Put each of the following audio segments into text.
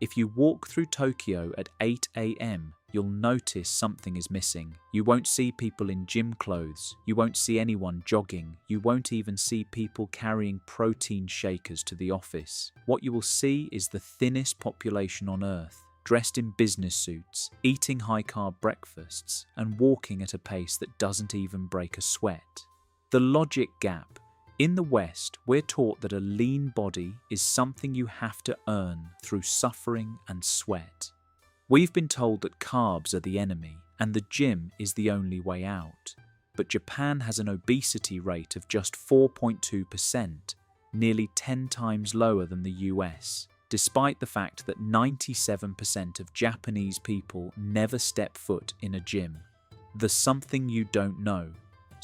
If you walk through Tokyo at 8 a.m., you'll notice something is missing. You won't see people in gym clothes. You won't see anyone jogging. You won't even see people carrying protein shakers to the office. What you will see is the thinnest population on Earth, dressed in business suits, eating high-carb breakfasts, and walking at a pace that doesn't even break a sweat. The logic gap. In the West, we're taught that a lean body is something you have to earn through suffering and sweat. We've been told that carbs are the enemy and the gym is the only way out. But Japan has an obesity rate of just 4.2%, nearly 10 times lower than the US, despite the fact that 97% of Japanese people never step foot in a gym. There's something you don't know.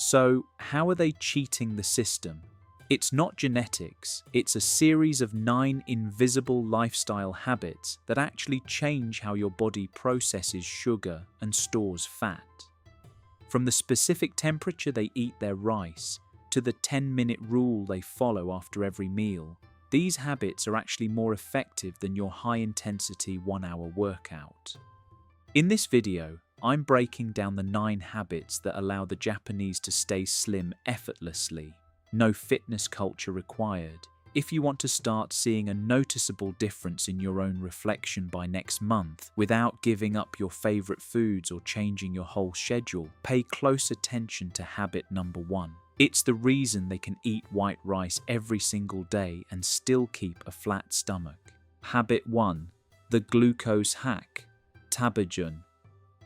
So, how are they cheating the system? It's not genetics, it's a series of 9 invisible lifestyle habits that actually change how your body processes sugar and stores fat. From the specific temperature they eat their rice, to the 10-minute rule they follow after every meal, these habits are actually more effective than your high-intensity 1-hour workout. In this video, I'm breaking down the 9 habits that allow the Japanese to stay slim effortlessly. No fitness culture required. If you want to start seeing a noticeable difference in your own reflection by next month without giving up your favorite foods or changing your whole schedule, pay close attention to habit number 1. It's the reason they can eat white rice every single day and still keep a flat stomach. Habit 1. The glucose hack. Tabajun.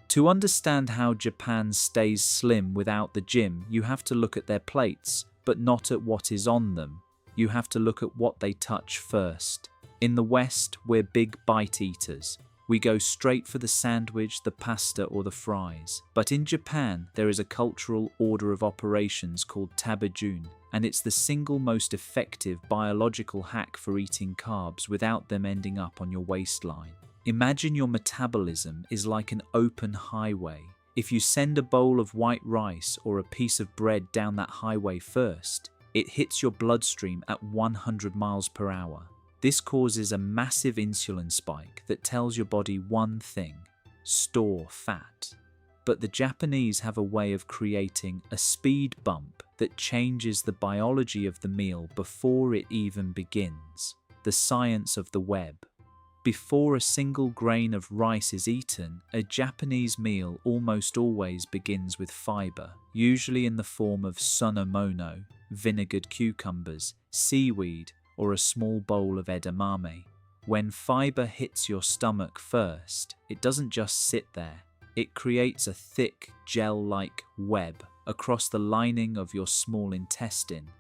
To understand how Japan stays slim without the gym, you have to look at their plates, but not at what is on them. You have to look at what they touch first. In the West, we're big bite eaters. We go straight for the sandwich, the pasta, or the fries. But in Japan, there is a cultural order of operations called tabajun, and it's the single most effective biological hack for eating carbs without them ending up on your waistline. Imagine your metabolism is like an open highway. If you send a bowl of white rice or a piece of bread down that highway first, it hits your bloodstream at 100 miles per hour. This causes a massive insulin spike that tells your body one thing: store fat. But the Japanese have a way of creating a speed bump that changes the biology of the meal before it even begins. The science of the web. Before a single grain of rice is eaten, a Japanese meal almost always begins with fiber, usually in the form of sonomono, vinegared cucumbers, seaweed, or a small bowl of edamame. When fiber hits your stomach first, it doesn't just sit there. It creates a thick, gel-like web across the lining of your small intestine.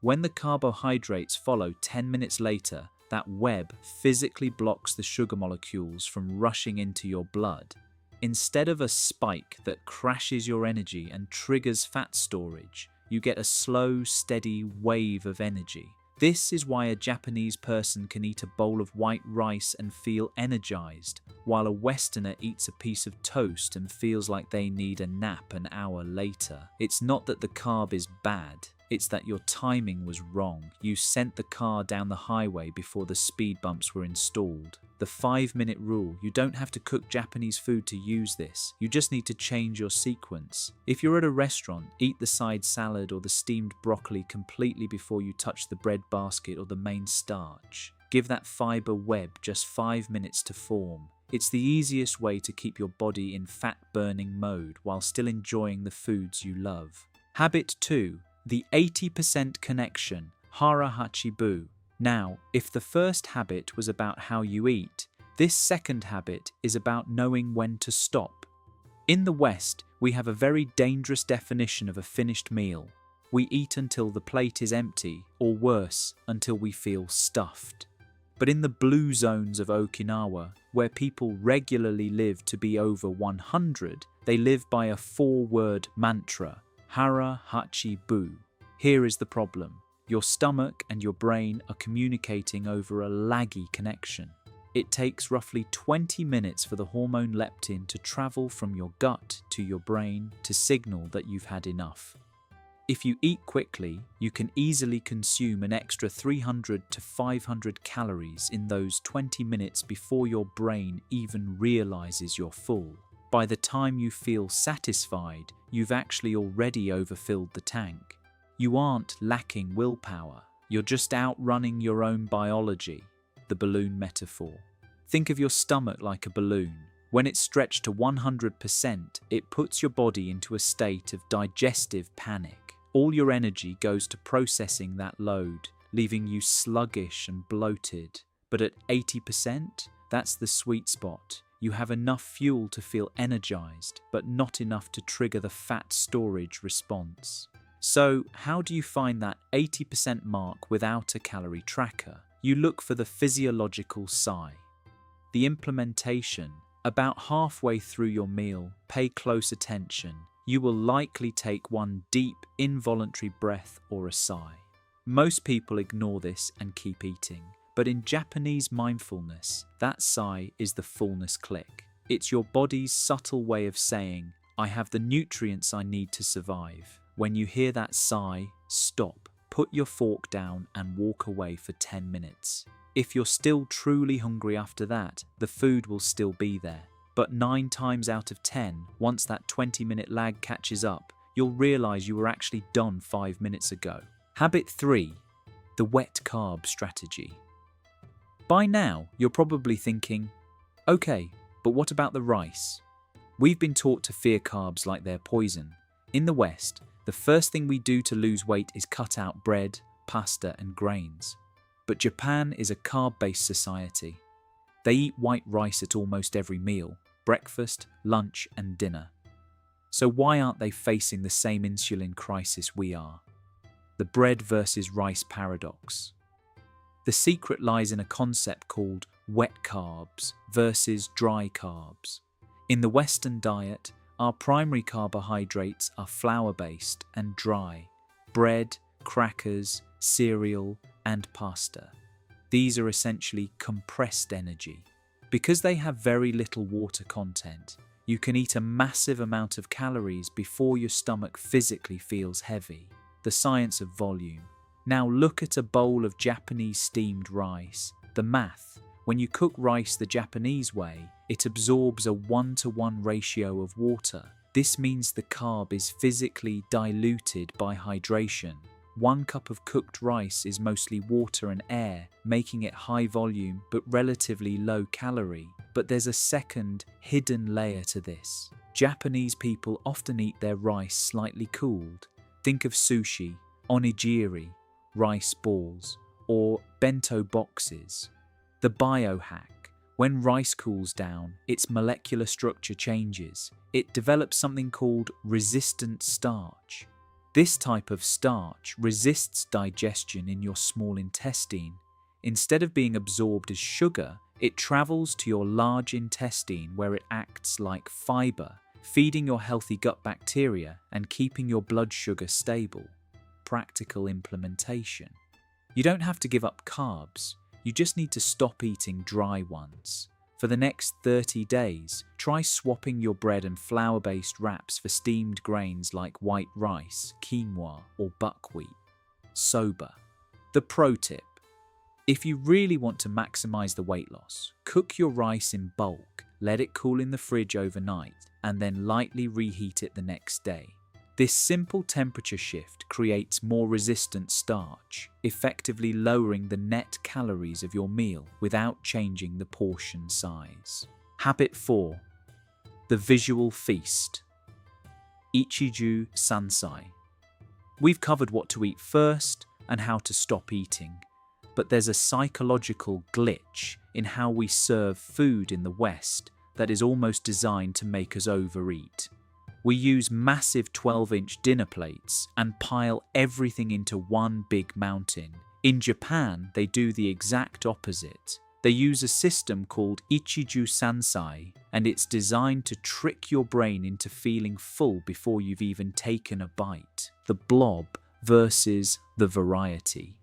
When the carbohydrates follow 10 minutes later, that web physically blocks the sugar molecules from rushing into your blood. Instead of a spike that crashes your energy and triggers fat storage, you get a slow, steady wave of energy. This is why a Japanese person can eat a bowl of white rice and feel energized, while a Westerner eats a piece of toast and feels like they need a nap an hour later. It's not that the carb is bad. It's that your timing was wrong. You sent the car down the highway before the speed bumps were installed. The 5-minute rule. You don't have to cook Japanese food to use this. You just need to change your sequence. If you're at a restaurant, eat the side salad or the steamed broccoli completely before you touch the bread basket or the main starch. Give that fiber web just 5 minutes to form. It's the easiest way to keep your body in fat-burning mode while still enjoying the foods you love. Habit 2. The 80% connection, Hara Hachi. Now, if the first habit was about how you eat, this second habit is about knowing when to stop. In the West, we have a very dangerous definition of a finished meal. We eat until the plate is empty, or worse, until we feel stuffed. But in the blue zones of Okinawa, where people regularly live to be over 100, they live by a 4-word mantra: Hara Hachi. Here is the problem. Your stomach and your brain are communicating over a laggy connection. It takes roughly 20 minutes for the hormone leptin to travel from your gut to your brain to signal that you've had enough. If you eat quickly, you can easily consume an extra 300 to 500 calories in those 20 minutes before your brain even realizes you're full. By the time you feel satisfied, you've actually already overfilled the tank. You aren't lacking willpower, you're just outrunning your own biology, the balloon metaphor. Think of your stomach like a balloon. When it's stretched to 100%, it puts your body into a state of digestive panic. All your energy goes to processing that load, leaving you sluggish and bloated. But at 80%, that's the sweet spot. You have enough fuel to feel energized, but not enough to trigger the fat storage response. So, how do you find that 80% mark without a calorie tracker? You look for the physiological sigh. The implementation. About halfway through your meal, pay close attention. You will likely take one deep, involuntary breath or a sigh. Most people ignore this and keep eating, but in Japanese mindfulness, that sigh is the fullness click. It's your body's subtle way of saying, I have the nutrients I need to survive. When you hear that sigh, stop, put your fork down and walk away for 10 minutes. If you're still truly hungry after that, the food will still be there. But 9 times out of 10, once that 20-minute lag catches up, you'll realize you were actually done 5 minutes ago. Habit 3. The wet carb strategy. By now, you're probably thinking, okay, but what about the rice? We've been taught to fear carbs like they're poison. In the West, the first thing we do to lose weight is cut out bread, pasta, and grains. But Japan is a carb-based society. They eat white rice at almost every meal, breakfast, lunch, and dinner. So why aren't they facing the same insulin crisis we are? The bread versus rice paradox. The secret lies in a concept called wet carbs versus dry carbs. In the Western diet, our primary carbohydrates are flour-based and dry: bread, crackers, cereal, and pasta. These are essentially compressed energy. Because they have very little water content, you can eat a massive amount of calories before your stomach physically feels heavy. The science of volume. Now look at a bowl of Japanese steamed rice. The math. When you cook rice the Japanese way, it absorbs a 1-to-1 ratio of water. This means the carb is physically diluted by hydration. 1 cup of cooked rice is mostly water and air, making it high volume but relatively low calorie. But there's a second, hidden layer to this. Japanese people often eat their rice slightly cooled. Think of sushi, onigiri, rice balls, or bento boxes. The biohack. When rice cools down, its molecular structure changes. It develops something called resistant starch. This type of starch resists digestion in your small intestine. Instead of being absorbed as sugar, it travels to your large intestine where it acts like fiber, feeding your healthy gut bacteria and keeping your blood sugar stable. Practical implementation. You don't have to give up carbs, you just need to stop eating dry ones. For the next 30 days, try swapping your bread and flour-based wraps for steamed grains like white rice, quinoa, or buckwheat. Sober. The pro tip. If you really want to maximize the weight loss, cook your rice in bulk, let it cool in the fridge overnight, and then lightly reheat it the next day. This simple temperature shift creates more resistant starch, effectively lowering the net calories of your meal without changing the portion size. Habit 4. The visual feast. Ichiju-Sansai. We've covered what to eat first and how to stop eating, but there's a psychological glitch in how we serve food in the West that is almost designed to make us overeat. We use massive 12-inch dinner plates and pile everything into one big mountain. In Japan, they do the exact opposite. They use a system called Ichiju-Sansai, and it's designed to trick your brain into feeling full before you've even taken a bite. The blob versus the variety.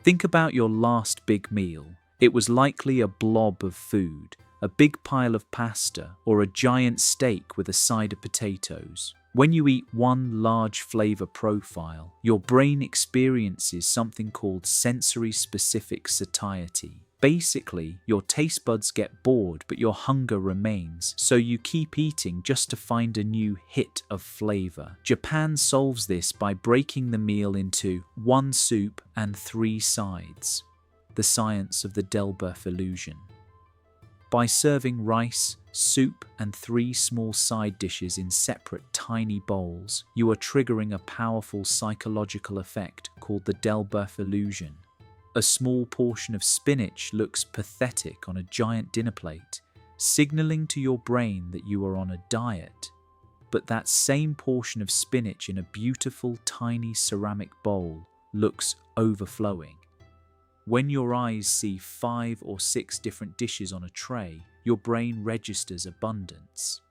Think about your last big meal. It was likely a blob of food, a big pile of pasta, or a giant steak with a side of potatoes. When you eat one large flavor profile, your brain experiences something called sensory-specific satiety. Basically, your taste buds get bored, but your hunger remains, so you keep eating just to find a new hit of flavor. Japan solves this by breaking the meal into one soup and 3 sides. The science of the Delboeuf illusion. By serving rice, soup, and 3 small side dishes in separate tiny bowls, you are triggering a powerful psychological effect called the Delboeuf illusion. A small portion of spinach looks pathetic on a giant dinner plate, signaling to your brain that you are on a diet. But that same portion of spinach in a beautiful tiny ceramic bowl looks overflowing. When your eyes see 5 or 6 different dishes on a tray, your brain registers abundance.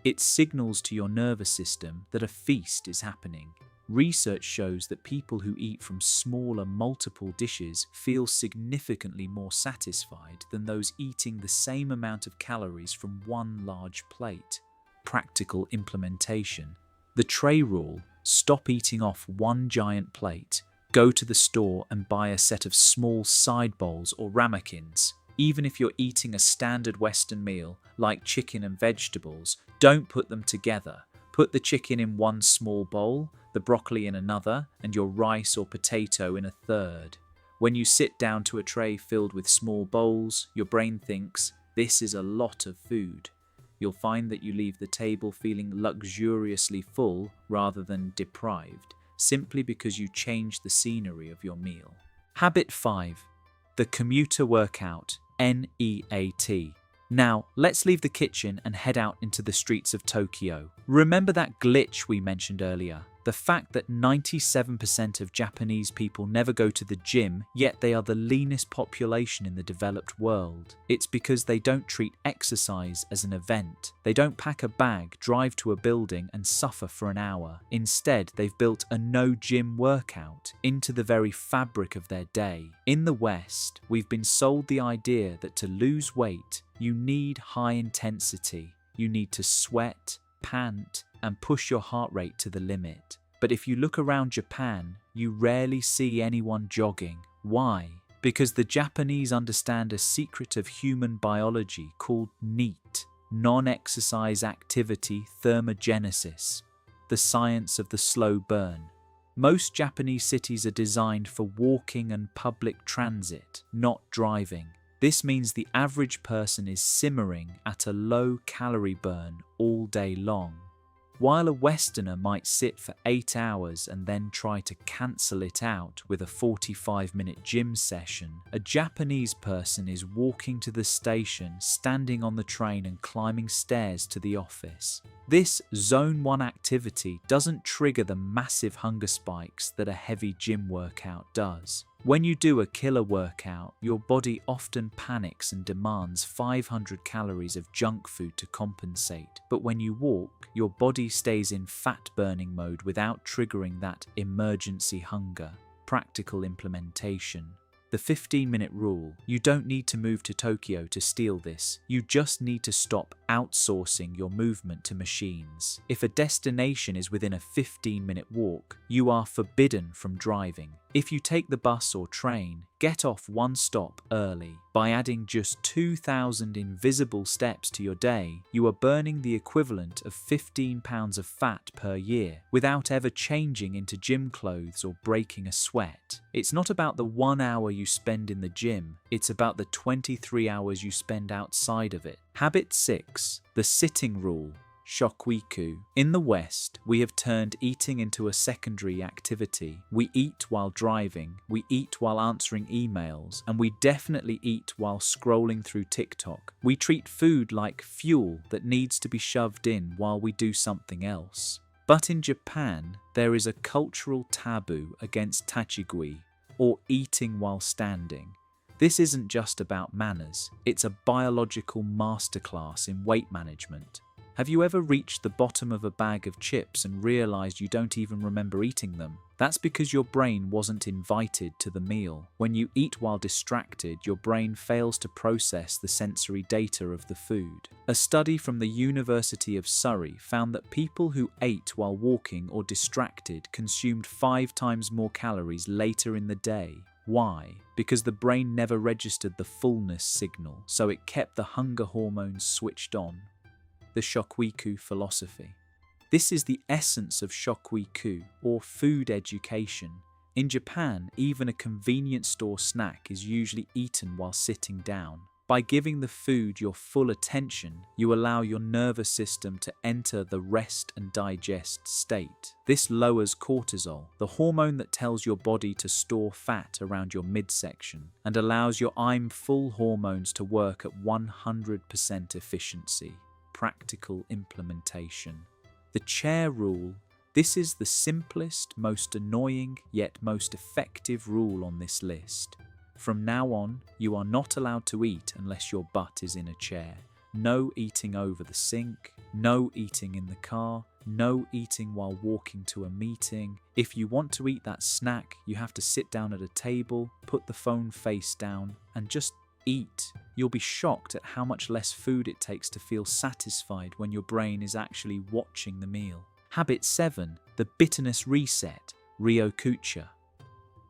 It signals to your nervous system that a feast is happening. Research shows that people who eat from smaller multiple dishes feel significantly more satisfied than those eating the same amount of calories from one large plate. Practical implementation. The tray rule: stop eating off one giant plate. Go to the store and buy a set of small side bowls or ramekins. Even if you're eating a standard Western meal like chicken and vegetables, don't put them together. Put the chicken in one small bowl, the broccoli in another, and your rice or potato in a third. When you sit down to a tray filled with small bowls, your brain thinks, this is a lot of food. You'll find that you leave the table feeling luxuriously full rather than deprived, simply because you change the scenery of your meal. Habit 5. The Commuter workout, NEAT. Now, let's leave the kitchen and head out into the streets of Tokyo. Remember that glitch we mentioned earlier? The fact that 97% of Japanese people never go to the gym, yet they are the leanest population in the developed world. It's because they don't treat exercise as an event. They don't pack a bag, drive to a building, and suffer for an hour. Instead, they've built a no-gym workout into the very fabric of their day. In the West, we've been sold the idea that to lose weight, you need high intensity. You need to sweat, pant, and push your heart rate to the limit. But if you look around Japan, you rarely see anyone jogging. Why? Because the Japanese understand a secret of human biology called NEAT, non-exercise activity thermogenesis, the science of the slow burn. Most Japanese cities are designed for walking and public transit, not driving. This means the average person is simmering at a low calorie burn all day long. While a Westerner might sit for 8 hours and then try to cancel it out with a 45-minute gym session, a Japanese person is walking to the station, standing on the train and climbing stairs to the office. This Zone 1 activity doesn't trigger the massive hunger spikes that a heavy gym workout does. When you do a killer workout, your body often panics and demands 500 calories of junk food to compensate. But when you walk, your body stays in fat-burning mode without triggering that emergency hunger. Practical implementation. The 15-minute rule. You don't need to move to Tokyo to steal this. You just need to stop outsourcing your movement to machines. If a destination is within a 15-minute walk, you are forbidden from driving. If you take the bus or train, get off one stop early. By adding just 2,000 invisible steps to your day, you are burning the equivalent of 15 pounds of fat per year without ever changing into gym clothes or breaking a sweat. It's not about the 1 hour you spend in the gym, it's about the 23 hours you spend outside of it. Habit 6. The sitting rule. Shokuiku. In the West, we have turned eating into a secondary activity. We eat while driving, we eat while answering emails, and we definitely eat while scrolling through TikTok. We treat food like fuel that needs to be shoved in while we do something else. But in Japan, there is a cultural taboo against tachigui, or eating while standing. This isn't just about manners, it's a biological masterclass in weight management. Have you ever reached the bottom of a bag of chips and realized you don't even remember eating them? That's because your brain wasn't invited to the meal. When you eat while distracted, your brain fails to process the sensory data of the food. A study from the University of Surrey found that people who ate while walking or distracted consumed 5 times more calories later in the day. Why? Because the brain never registered the fullness signal, so it kept the hunger hormones switched on. The Shokuiku philosophy. This is the essence of Shokuiku, or food education. In Japan, even a convenience store snack is usually eaten while sitting down. By giving the food your full attention, you allow your nervous system to enter the rest and digest state. This lowers cortisol, the hormone that tells your body to store fat around your midsection, and allows your I'm full hormones to work at 100% efficiency. Practical implementation. The chair rule. This is the simplest, most annoying, yet most effective rule on this list. From now on, you are not allowed to eat unless your butt is in a chair. No eating over the sink, no eating in the car, no eating while walking to a meeting. If you want to eat that snack, you have to sit down at a table, put the phone face down, and just eat. You'll be shocked at how much less food it takes to feel satisfied when your brain is actually watching the meal. Habit 7. The bitterness reset, Ryokucha.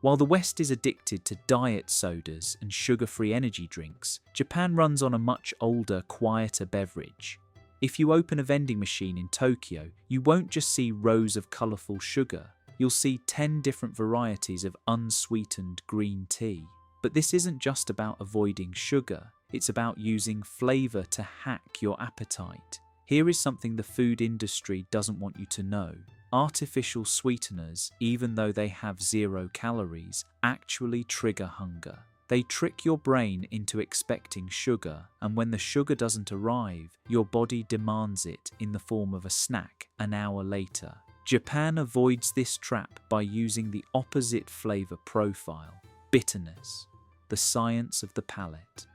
While the West is addicted to diet sodas and sugar-free energy drinks, Japan runs on a much older, quieter beverage. If you open a vending machine in Tokyo, you won't just see rows of colourful sugar. You'll see 10 different varieties of unsweetened green tea. But this isn't just about avoiding sugar, it's about using flavour to hack your appetite. Here is something the food industry doesn't want you to know. Artificial sweeteners, even though they have 0 calories, actually trigger hunger. They trick your brain into expecting sugar, and when the sugar doesn't arrive, your body demands it in the form of a snack an hour later. Japan avoids this trap by using the opposite flavour profile, bitterness. The science of the palate.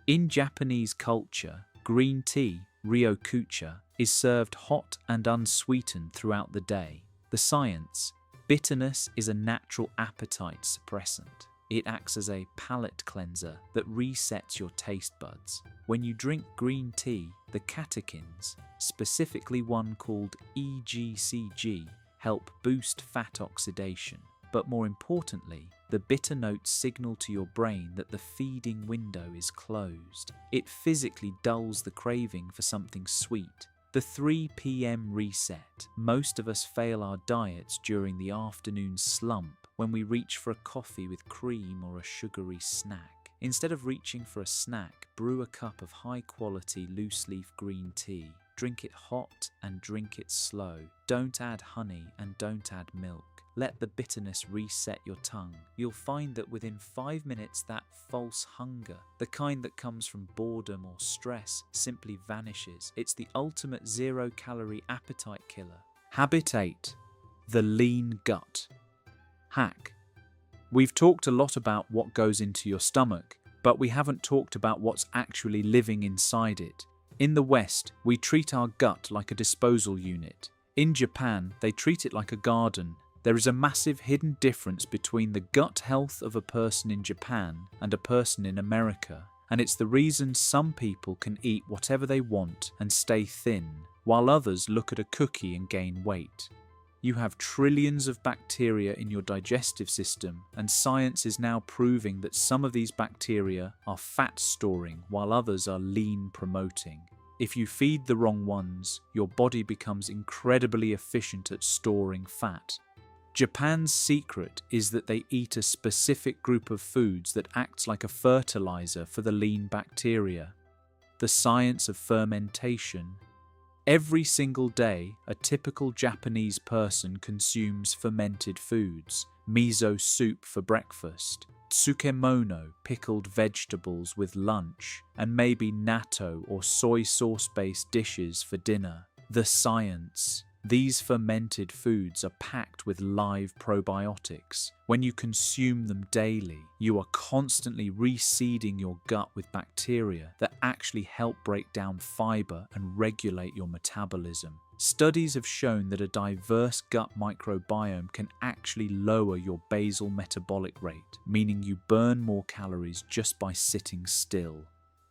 In Japanese culture, green tea, Ryokucha, is served hot and unsweetened throughout the day. The science: bitterness is a natural appetite suppressant. It acts as a palate cleanser that resets your taste buds. When you drink green tea, the catechins, specifically one called EGCG, help boost fat oxidation. But more importantly, the bitter notes signal to your brain that the feeding window is closed. It physically dulls the craving for something sweet. The 3 p.m. reset. Most of us fail our diets during the afternoon slump when we reach for a coffee with cream or a sugary snack. Instead of reaching for a snack, brew a cup of high-quality loose-leaf green tea. Drink it hot and drink it slow. Don't add honey and don't add milk. Let the bitterness reset your tongue. You'll find that within 5 minutes that false hunger, the kind that comes from boredom or stress, simply vanishes. It's the ultimate 0-calorie appetite killer. Habit 8. The lean gut. Hack. We've talked a lot about what goes into your stomach, but we haven't talked about what's actually living inside it. In the West, we treat our gut like a disposal unit. In Japan, they treat it like a garden. There is a massive hidden difference between the gut health of a person in Japan and a person in America, and it's the reason some people can eat whatever they want and stay thin, while others look at a cookie and gain weight. You have trillions of bacteria in your digestive system, and science is now proving that some of these bacteria are fat-storing while others are lean-promoting. If you feed the wrong ones, your body becomes incredibly efficient at storing fat. Japan's secret is that they eat a specific group of foods that acts like a fertilizer for the lean bacteria. The science of fermentation. Every single day, a typical Japanese person consumes fermented foods. Miso soup for breakfast, tsukemono, pickled vegetables with lunch, and maybe natto or soy sauce-based dishes for dinner. The science. These fermented foods are packed with live probiotics. When you consume them daily, you are constantly reseeding your gut with bacteria that actually help break down fiber and regulate your metabolism. Studies have shown that a diverse gut microbiome can actually lower your basal metabolic rate, meaning you burn more calories just by sitting still.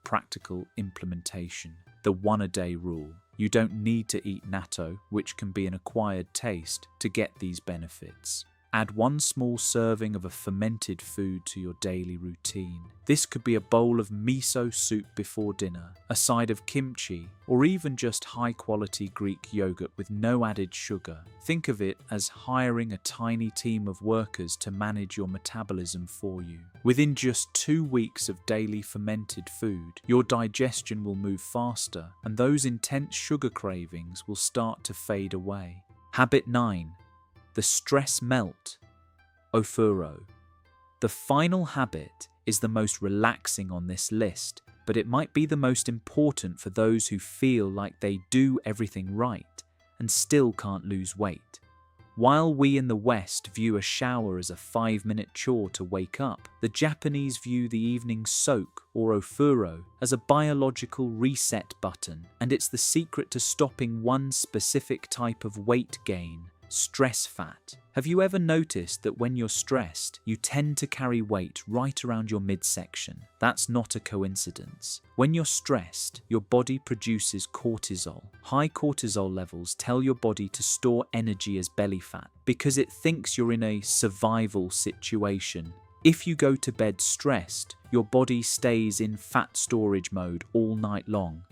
Practical implementation. The 1-a-day rule. You don't need to eat natto, which can be an acquired taste, to get these benefits. Add 1 small serving of a fermented food to your daily routine. This could be a bowl of miso soup before dinner, a side of kimchi, or even just high-quality Greek yogurt with no added sugar. Think of it as hiring a tiny team of workers to manage your metabolism for you. Within just 2 weeks of daily fermented food, your digestion will move faster, and those intense sugar cravings will start to fade away. Habit 9. The stress melt. Ofuro. The final habit is the most relaxing on this list, but it might be the most important for those who feel like they do everything right and still can't lose weight. While we in the West view a shower as a 5-minute chore to wake up, the Japanese view the evening soak, or ofuro, as a biological reset button, and it's the secret to stopping one specific type of weight gain: stress fat. Have you ever noticed that when you're stressed, you tend to carry weight right around your midsection? That's not a coincidence. When you're stressed, your body produces cortisol. High cortisol levels tell your body to store energy as belly fat because it thinks you're in a survival situation. If you go to bed stressed, your body stays in fat storage mode all night long.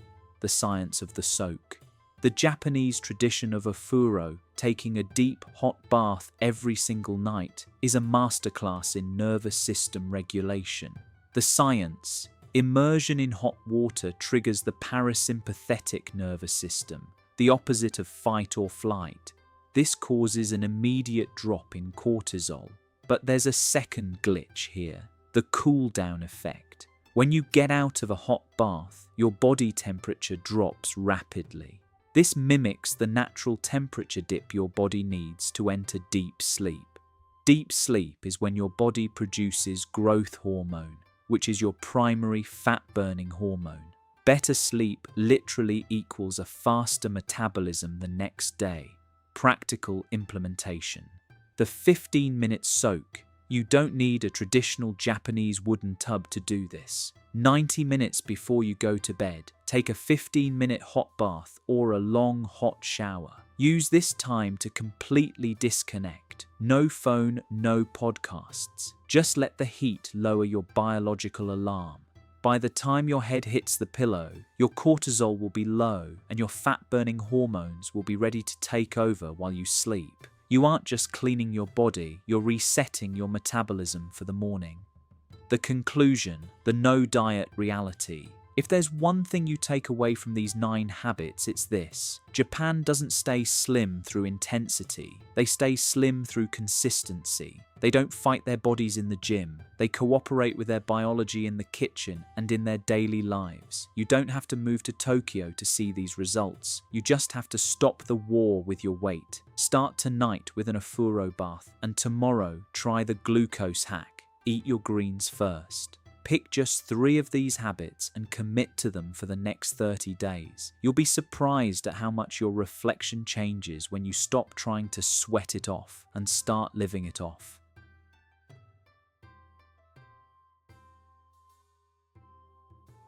The science of the soak. The Japanese tradition of ofuro, taking a deep hot bath every single night, is a masterclass in nervous system regulation. The science: immersion in hot water triggers the parasympathetic nervous system, the opposite of fight or flight. This causes an immediate drop in cortisol. But there's a second glitch here: the cool down effect. When you get out of a hot bath, your body temperature drops rapidly. This mimics the natural temperature dip your body needs to enter deep sleep. Deep sleep is when your body produces growth hormone, which is your primary fat-burning hormone. Better sleep literally equals a faster metabolism the next day. Practical implementation. The 15-minute soak. You don't need a traditional Japanese wooden tub to do this. 90 minutes before you go to bed, take a 15-minute hot bath or a long hot shower. Use this time to completely disconnect. No phone, no podcasts. Just let the heat lower your biological alarm. By the time your head hits the pillow, your cortisol will be low and your fat-burning hormones will be ready to take over while you sleep. You aren't just cleaning your body, you're resetting your metabolism for the morning. The conclusion, the no-diet reality. If there's one thing you take away from these 9 habits, it's this: Japan doesn't stay slim through intensity. They stay slim through consistency. They don't fight their bodies in the gym. They cooperate with their biology in the kitchen and in their daily lives. You don't have to move to Tokyo to see these results. You just have to stop the war with your weight. Start tonight with an ofuro bath, and tomorrow try the glucose hack. Eat your greens first. Pick just 3 of these habits and commit to them for the next 30 days. You'll be surprised at how much your reflection changes when you stop trying to sweat it off and start living it off.